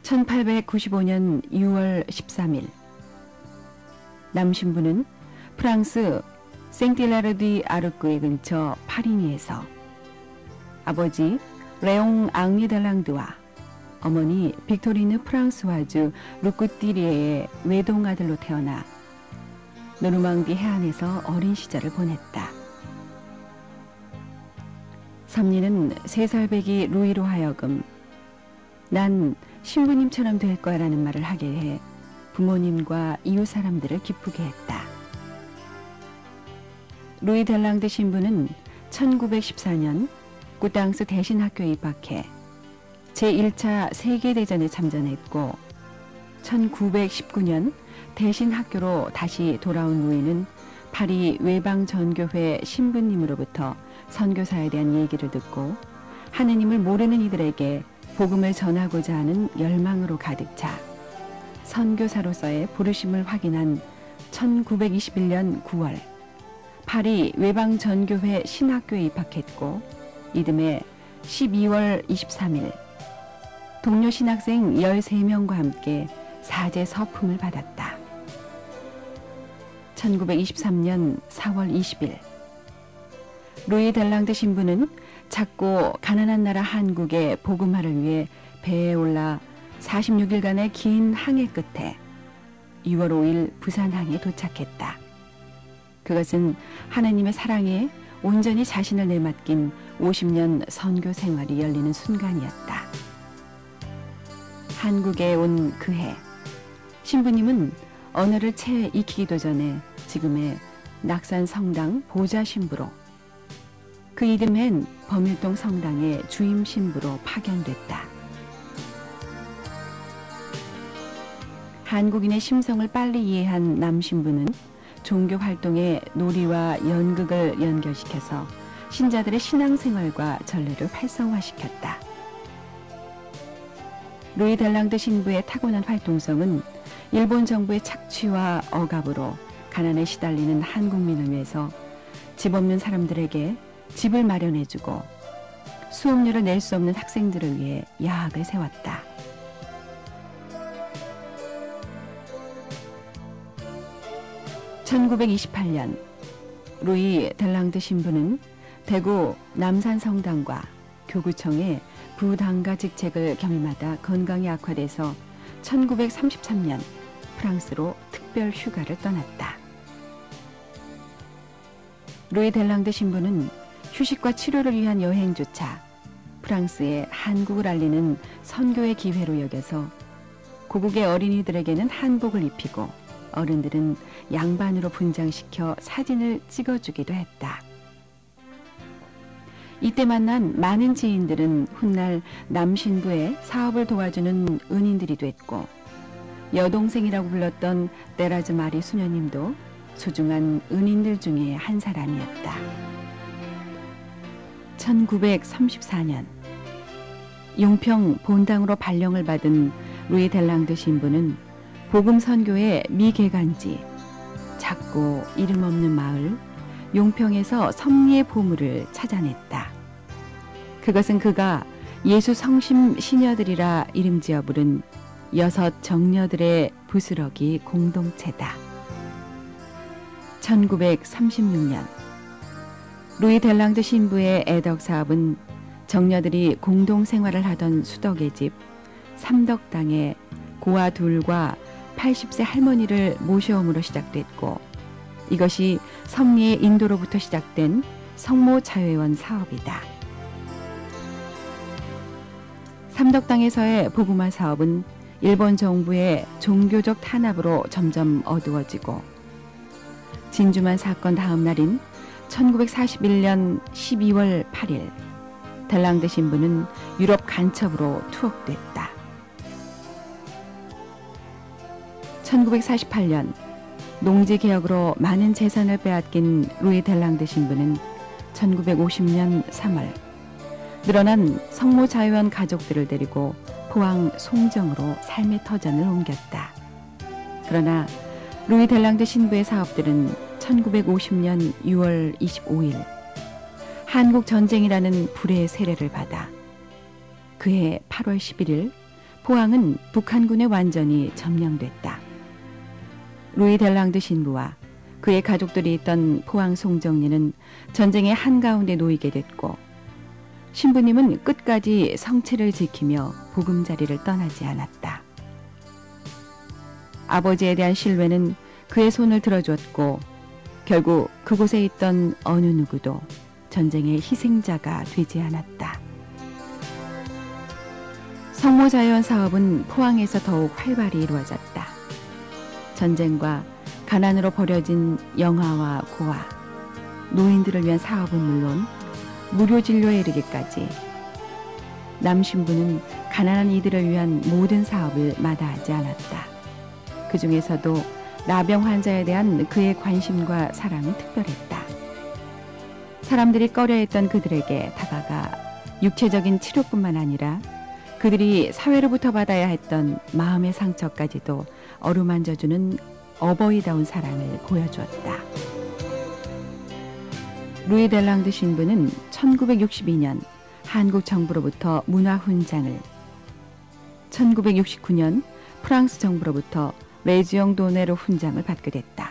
1895년 6월 13일 남 신부는 프랑스 생틸라르디 아르크의 근처 파리니에서 아버지 레옹 앙리 델랑드와 어머니 빅토리느 프랑스와주 루크띠리에의 외동아들로 태어나 노르망디 해안에서 어린 시절을 보냈다. 섭리는 3살 배기 루이로 하여금 난 신부님처럼 될 거야라는 말을 하게 해 부모님과 이웃 사람들을 기쁘게 했다. 루이 델랑드 신부는 1914년 꾸땅스 대신학교에 입학해 제1차 세계대전에 참전했고 1919년 대신학교로 다시 돌아온 루이는 파리 외방전교회 신부님으로부터 선교사에 대한 얘기를 듣고 하느님을 모르는 이들에게 복음을 전하고자 하는 열망으로 가득 차 선교사로서의 부르심을 확인한 1921년 9월 파리 외방전교회 신학교에 입학했고 이듬해 12월 23일 동료 신학생 13명과 함께 사제 서품을 받았다. 1923년 4월 20일 루이 델랑드 신부는 작고 가난한 나라 한국의 복음화를 위해 배에 올라 46일간의 긴 항해 끝에 6월 5일 부산항에 도착했다. 그것은 하나님의 사랑에 온전히 자신을 내맡긴 50년 선교 생활이 열리는 순간이었다. 한국에 온 그 해 신부님은 언어를 채 익히기도 전에 지금의 낙산 성당 보좌 신부로 그 이듬해엔 범일동 성당의 주임 신부로 파견됐다. 한국인의 심성을 빨리 이해한 남 신부는 종교 활동에 놀이와 연극을 연결시켜서 신자들의 신앙생활과 전례를 활성화시켰다. 루이 델랑드 신부의 타고난 활동성은 일본 정부의 착취와 억압으로 가난에 시달리는 한국민을 위해서 집 없는 사람들에게 집을 마련해주고 수업료를 낼 수 없는 학생들을 위해 야학을 세웠다. (1928년) 루이 델랑드 신부는 대구 남산성당과 교구청의 부당가 직책을 겸임하다 건강이 악화돼서 1933년 프랑스로 특별 휴가를 떠났다. 루이 델랑드 신부는 휴식과 치료를 위한 여행조차 프랑스에 한국을 알리는 선교의 기회로 여겨서 고국의 어린이들에게는 한복을 입히고 어른들은 양반으로 분장시켜 사진을 찍어주기도 했다. 이때 만난 많은 지인들은 훗날 남신부의 사업을 도와주는 은인들이 됐고 여동생이라고 불렀던 데라즈 마리 수녀님도 소중한 은인들 중에 한 사람이었다. 1934년 용평 본당으로 발령을 받은 루이 델랑드 신부는 복음 선교의 미개간지 작고 이름 없는 마을 용평에서 섭리의 보물을 찾아냈다. 그것은 그가 예수 성심 시녀들이라 이름지어 부른 6 정녀들의 부스러기 공동체다. 1936년 루이 델랑드 신부의 애덕 사업은 정녀들이 공동 생활을 하던 수덕의 집 삼덕당에 고아 둘과 80세 할머니를 모셔옴으로 시작됐고 이것이 섭리의 인도로부터 시작된 성모자회원 사업이다. 삼덕당에서의 복음화 사업은 일본 정부의 종교적 탄압으로 점점 어두워지고 진주만 사건 다음 날인 1941년 12월 8일 델랑드 신부는 유럽 간첩으로 투옥됐다. 1948년 농지개혁으로 많은 재산을 빼앗긴 루이 델랑드 신부는 1950년 3월 늘어난 성모자회원 가족들을 데리고 포항 송정으로 삶의 터전을 옮겼다. 그러나 루이 델랑드 신부의 사업들은 1950년 6월 25일 한국 전쟁이라는 불의 세례를 받아 그해 8월 11일 포항은 북한군에 완전히 점령됐다. 루이 델랑드 신부와 그의 가족들이 있던 포항 송정리는 전쟁의 한가운데 놓이게 됐고, 신부님은 끝까지 성체를 지키며 보금자리를 떠나지 않았다. 아버지에 대한 신뢰는 그의 손을 들어줬고, 결국 그곳에 있던 어느 누구도 전쟁의 희생자가 되지 않았다. 성모자연 사업은 포항에서 더욱 활발히 이루어졌다. 전쟁과 가난으로 버려진 영아와 고아, 노인들을 위한 사업은 물론 무료 진료에 이르기까지 남 신부는 가난한 이들을 위한 모든 사업을 마다하지 않았다. 그 중에서도 나병 환자에 대한 그의 관심과 사랑은 특별했다. 사람들이 꺼려했던 그들에게 다가가 육체적인 치료뿐만 아니라 그들이 사회로부터 받아야 했던 마음의 상처까지도 어루만져주는 어버이다운 사랑을 보여주었다. 루이 델랑드 신부는 1962년 한국 정부로부터 문화훈장을, 1969년 프랑스 정부로부터 레지옹 도네르 훈장을 받게 됐다.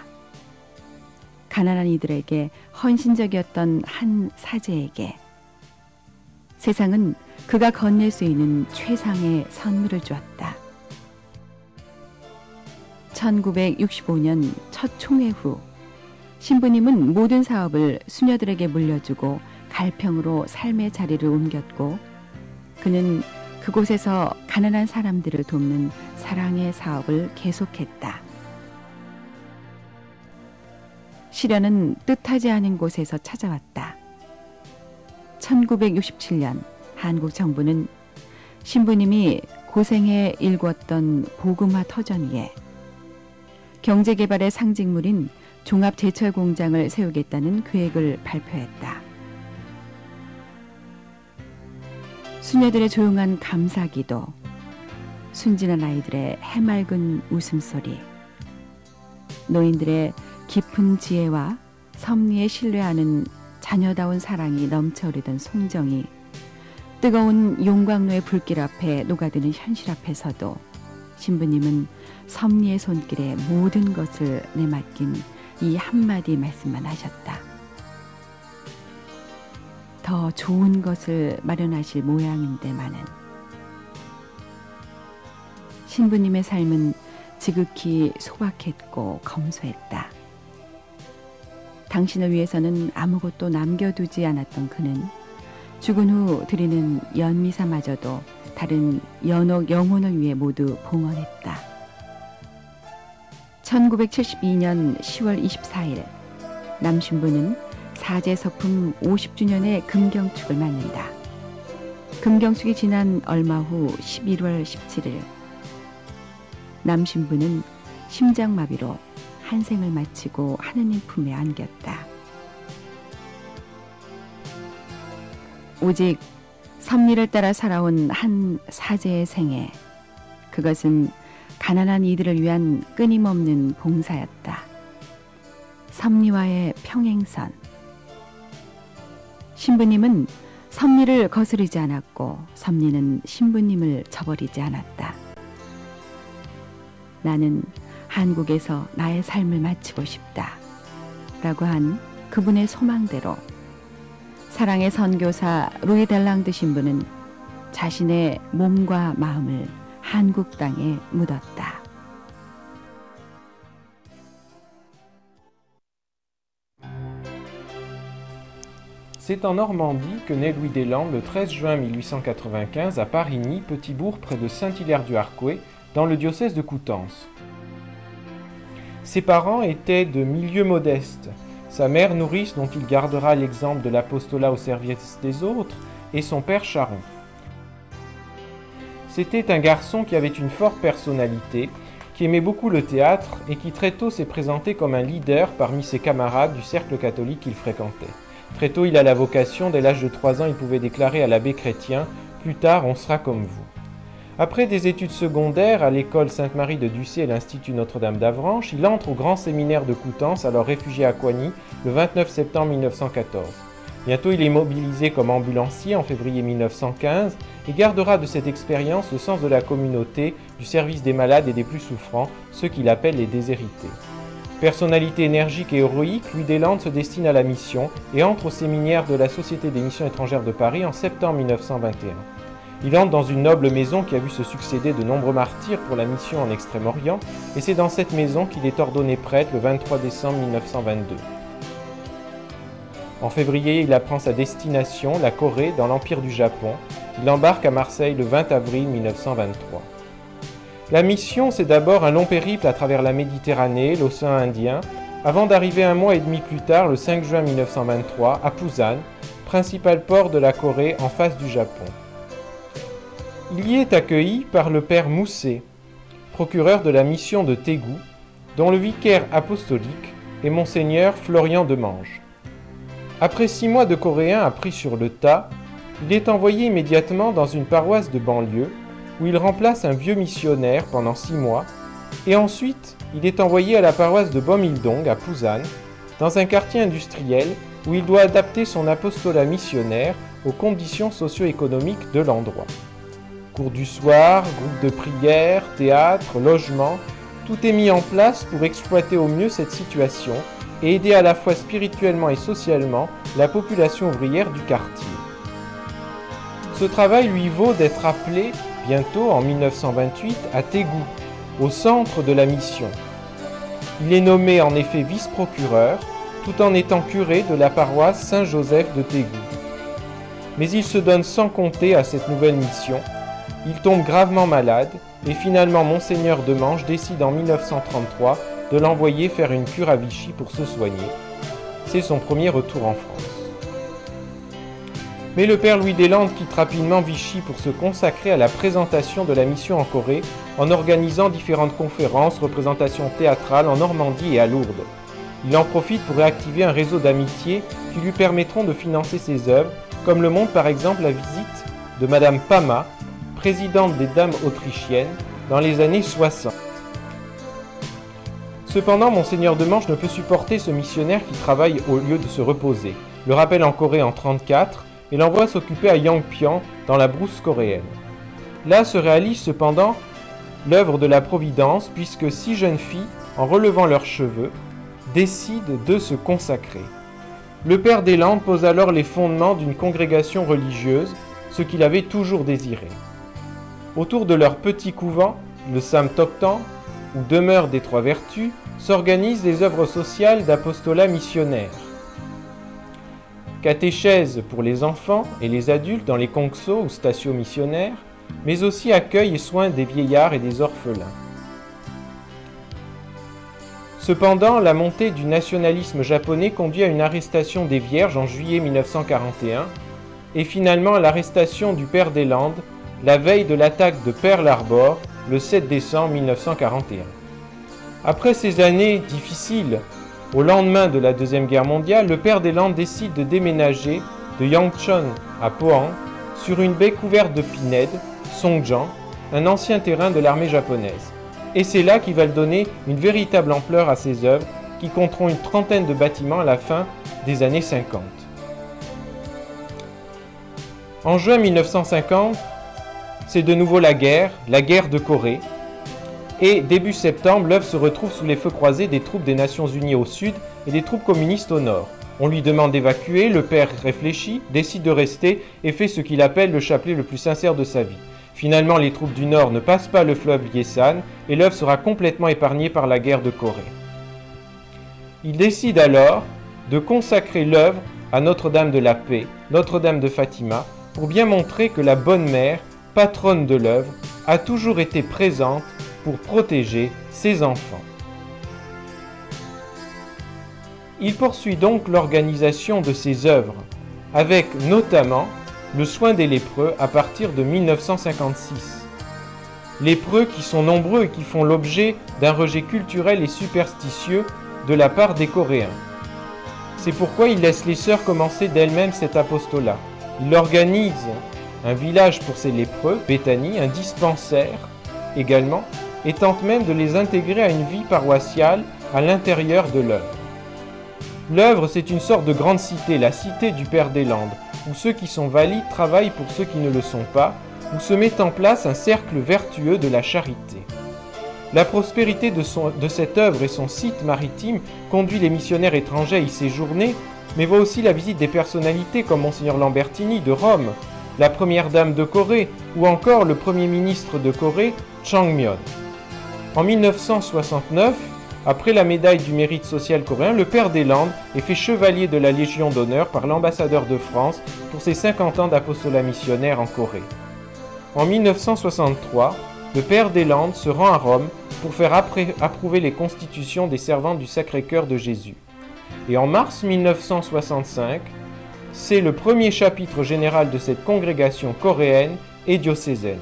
가난한 이들에게 헌신적이었던 한 사제에게 세상은 그가 건넬 수 있는 최상의 선물을 주었다. 1965년 첫 총회 후 신부님은 모든 사업을 수녀들에게 물려주고 갈평으로 삶의 자리를 옮겼고, 그는 그곳에서 가난한 사람들을 돕는 사랑의 사업을 계속했다. 시련은 뜻하지 않은 곳에서 찾아왔다. 1967년 한국 정부는 신부님이 고생해 일궜던 보금화 터전 위에 경제개발의 상징물인 종합제철공장을 세우겠다는 계획을 발표했다. 수녀들의 조용한 감사기도, 순진한 아이들의 해맑은 웃음소리, 노인들의 깊은 지혜와 섭리에 신뢰하는 자녀다운 사랑이 넘쳐흐르던 송정이 뜨거운 용광로의 불길 앞에 녹아드는 현실 앞에서도 신부님은 섭리의 손길에 모든 것을 내맡긴 이 한마디 말씀만 하셨다. 더 좋은 것을 마련하실 모양인데만은. 신부님의 삶은 지극히 소박했고 검소했다. 당신을 위해서는 아무것도 남겨두지 않았던 그는 죽은 후 드리는 연미사마저도 다른 연옥 영혼을 위해 모두 봉헌했다. 1972년 10월 24일 남신부는 사제서품 50주년의 금경축을 맞는다. 금경축이 지난 얼마 후 11월 17일 남신부는 심장마비로 한 생을 마치고 하느님 품에 안겼다. 오직 섭리를 따라 살아온 한 사제의 생애, 그것은 가난한 이들을 위한 끊임없는 봉사였다. 섭리와의 평행선. 신부님은 섭리를 거스르지 않았고 섭리는 신부님을 저버리지 않았다. 나는 한국에서 나의 삶을 마치고 싶다 라고 한 그분의 소망대로 사랑의 선교사 루이 델랑드 신부는 자신의 몸과 마음을 한국 땅에 묻었다. C'est en Normandie que naît Louis Deslandes le 13 juin 1895 à Parigny, petit bourg près de Saint-Hilaire-du-Harcouët, dans le diocèse de Coutances. Ses parents étaient de milieu modeste. Sa mère nourrice, dont il gardera l'exemple de l'apostolat au service des autres, et son père charron. C'était un garçon qui avait une forte personnalité, qui aimait beaucoup le théâtre et qui très tôt s'est présenté comme un leader parmi ses camarades du cercle catholique qu'il fréquentait. Très tôt, il a la vocation, dès l'âge de 3 ans, il pouvait déclarer à l'abbé Chrétien « Plus tard, on sera comme vous ». Après des études secondaires à l'école Sainte-Marie de Ducé et l'Institut Notre-Dame d'Avranches, il entre au grand séminaire de Coutances, alors réfugié à Coigny, le 29 septembre 1914. Bientôt, il est mobilisé comme ambulancier en février 1915 et gardera de cette expérience le sens de la communauté, du service des malades et des plus souffrants, ceux qu'il appelle les déshérités. Personnalité énergique et héroïque, Louis Deslandes se destine à la mission et entre au séminaire de la Société des missions étrangères de Paris en septembre 1921. Il entre dans une noble maison qui a vu se succéder de nombreux martyrs pour la mission en Extrême-Orient, et c'est dans cette maison qu'il est ordonné prêtre le 23 décembre 1922. En février, il apprend sa destination, la Corée, dans l'Empire du Japon. Il embarque à Marseille le 20 avril 1923. La mission, c'est d'abord un long périple à travers la Méditerranée, l'océan Indien, avant d'arriver un mois et demi plus tard, le 5 juin 1923, à Pusan, principal port de la Corée en face du Japon. Il y est accueilli par le père Mousset, procureur de la mission de Tégou, dont le vicaire apostolique est monseigneur Florian Demange. Après 6 mois de coréen appris sur le tas, il est envoyé immédiatement dans une paroisse de banlieue où il remplace un vieux missionnaire pendant 6 mois, et ensuite il est envoyé à la paroisse de Bomildong à Pusan, dans un quartier industriel où il doit adapter son apostolat missionnaire aux conditions socio-économiques de l'endroit. Cours du soir, groupe de prière, théâtre, logement, tout est mis en place pour exploiter au mieux cette situation et aider à la fois spirituellement et socialement la population ouvrière du quartier. Ce travail lui vaut d'être appelé bientôt en 1928 à Tégou, au centre de la mission. Il est nommé en effet vice-procureur, tout en étant curé de la paroisse Saint-Joseph de Tégou. Mais il se donne sans compter à cette nouvelle mission. Il tombe gravement malade et finalement Monseigneur Demange décide en 1933 de l'envoyer faire une cure à Vichy pour se soigner. C'est son premier retour en France. Mais le père Louis Deslandes quitte rapidement Vichy pour se consacrer à la présentation de la mission en Corée en organisant différentes conférences, représentations théâtrales en Normandie et à Lourdes. Il en profite pour réactiver un réseau d'amitié qui lui permettront de financer ses œuvres, comme le montre par exemple la visite de Madame Pama, présidente des Dames autrichiennes, dans les années 60. Cependant, Monseigneur Demange ne peut supporter ce missionnaire qui travaille au lieu de se reposer, le rappelle en Corée en 1934 et l'envoie s'occuper à Yangpyeong dans la brousse coréenne. Là se réalise cependant l'œuvre de la Providence puisque 6 jeunes filles, en relevant leurs cheveux, décident de se consacrer. Le père Deslandes pose alors les fondements d'une congrégation religieuse, ce qu'il avait toujours désiré. Autour de leur petit couvent, le Sam Toktan, ou demeure des Trois Vertus, s'organisent les œuvres sociales d'apostolat missionnaire. Catéchèse pour les enfants et les adultes dans les kongso ou stations missionnaires, mais aussi accueil et soins des vieillards et des orphelins. Cependant, la montée du nationalisme japonais conduit à une arrestation des vierges en juillet 1941 et finalement à l'arrestation du père Deslandes la veille de l'attaque de Pearl Harbor le 7 décembre 1941. Après ces années difficiles, au lendemain de la Deuxième Guerre mondiale, le père Deslandes décide de déménager de Yangchon à Pohang sur une baie couverte de pinèdes, Songjiang, un ancien terrain de l'armée japonaise. Et c'est là qu'il va donner une véritable ampleur à ses œuvres qui compteront une trentaine de bâtiments à la fin des années 50. En juin 1950, c'est de nouveau la guerre de Corée, et début septembre, l'œuvre se retrouve sous les feux croisés des troupes des Nations Unies au sud et des troupes communistes au nord. On lui demande d'évacuer, le père réfléchit, décide de rester et fait ce qu'il appelle le chapelet le plus sincère de sa vie. Finalement, les troupes du nord ne passent pas le fleuve Yesan et l'œuvre sera complètement épargnée par la guerre de Corée. Il décide alors de consacrer l'œuvre à Notre-Dame de la Paix, Notre-Dame de Fatima, pour bien montrer que la Bonne Mère, patronne de l'œuvre, a toujours été présente pour protéger ses enfants. Il poursuit donc l'organisation de ses œuvres, avec notamment le soin des lépreux à partir de 1956. Lépreux qui sont nombreux et qui font l'objet d'un rejet culturel et superstitieux de la part des Coréens. C'est pourquoi il laisse les sœurs commencer d'elles-mêmes cet apostolat. Il organise un village pour ces lépreux, Béthanie, un dispensaire également, et tente même de les intégrer à une vie paroissiale à l'intérieur de l'œuvre. L'œuvre, c'est une sorte de grande cité, la cité du Père des Landes, où ceux qui sont valides travaillent pour ceux qui ne le sont pas, où se met en place un cercle vertueux de la charité. La prospérité de cette œuvre et son site maritime conduit les missionnaires étrangers à y séjourner, mais voit aussi la visite des personnalités comme Monseigneur Lambertini de Rome, la première dame de Corée ou encore le premier ministre de Corée, Changmyon. En 1969, après la médaille du mérite social coréen, le Père des Landes est fait chevalier de la Légion d'honneur par l'ambassadeur de France pour ses 50 ans d'apostolat missionnaire en Corée. En 1963, le Père des Landes se rend à Rome pour faire approuver les constitutions des servantes du Sacré-Cœur de Jésus. Et en mars 1965, c'est le premier chapitre général de cette congrégation coréenne et diocésaine.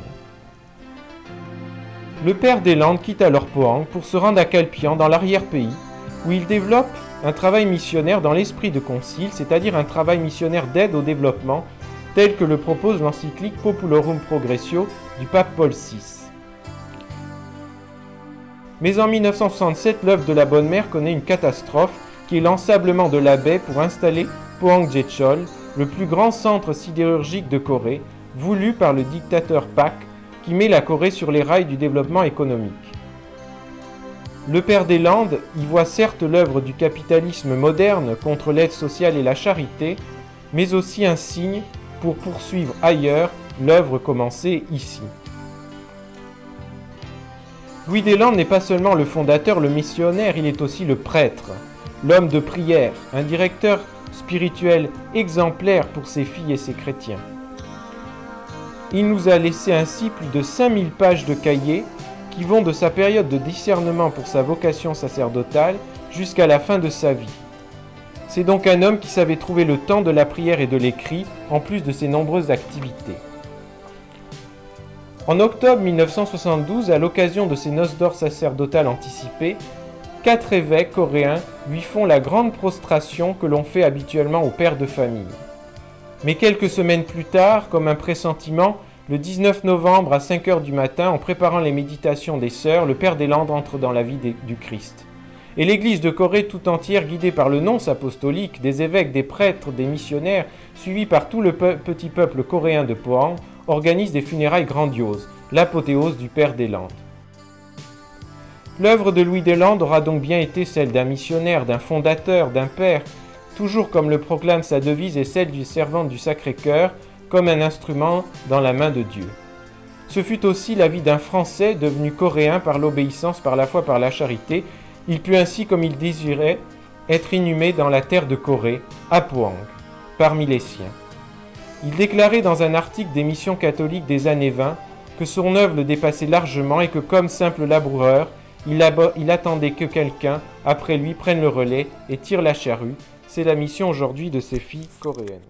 Le Père des Landes quitte alors Pohang pour se rendre à Kalpian dans l'arrière-pays, où il développe un travail missionnaire dans l'esprit de concile, c'est-à-dire un travail missionnaire d'aide au développement, tel que le propose l'encyclique Populorum Progressio du pape Paul VI. Mais en 1967, l'œuvre de la Bonne Mère connaît une catastrophe qui est l'ensablement de la baie pour installer Pohang Jetchol, le plus grand centre sidérurgique de Corée, voulu par le dictateur Pak, qui met la Corée sur les rails du développement économique. Le Père des Landes y voit certes l'œuvre du capitalisme moderne contre l'aide sociale et la charité, mais aussi un signe pour poursuivre ailleurs l'œuvre commencée ici. Louis des Landes n'est pas seulement le fondateur, le missionnaire, il est aussi le prêtre, l'homme de prière, un directeur spirituel exemplaire pour ses filles et ses chrétiens. Il nous a laissé ainsi plus de 5000 pages de cahiers qui vont de sa période de discernement pour sa vocation sacerdotale jusqu'à la fin de sa vie. C'est donc un homme qui savait trouver le temps de la prière et de l'écrit, en plus de ses nombreuses activités. En octobre 1972, à l'occasion de ses noces d'or sacerdotales anticipées, 4 évêques coréens lui font la grande prostration que l'on fait habituellement aux pères de famille. Mais quelques semaines plus tard, comme un pressentiment, le 19 novembre à 5 h du matin, en préparant les méditations des sœurs, le Père des Landes entre dans la vie du Christ. Et l'Église de Corée tout entière, guidée par le nonce apostolique, des évêques, des prêtres, des missionnaires, suivis par tout le petit peuple coréen de Pohang, organise des funérailles grandioses, l'apothéose du Père des Landes. L'œuvre de Louis des Landes aura donc bien été celle d'un missionnaire, d'un fondateur, d'un père, toujours comme le proclame sa devise et celle du servante du Sacré-Cœur, comme un instrument dans la main de Dieu. Ce fut aussi la vie d'un Français devenu coréen par l'obéissance, par la foi, par la charité. Il put ainsi, comme il désirait, être inhumé dans la terre de Corée, à Pohang, parmi les siens. Il déclarait dans un article des missions catholiques des années 20 que son œuvre le dépassait largement et que comme simple laboureur, il attendait que quelqu'un, après lui, prenne le relais et tire la charrue. C'est la mission aujourd'hui de ces filles coréennes.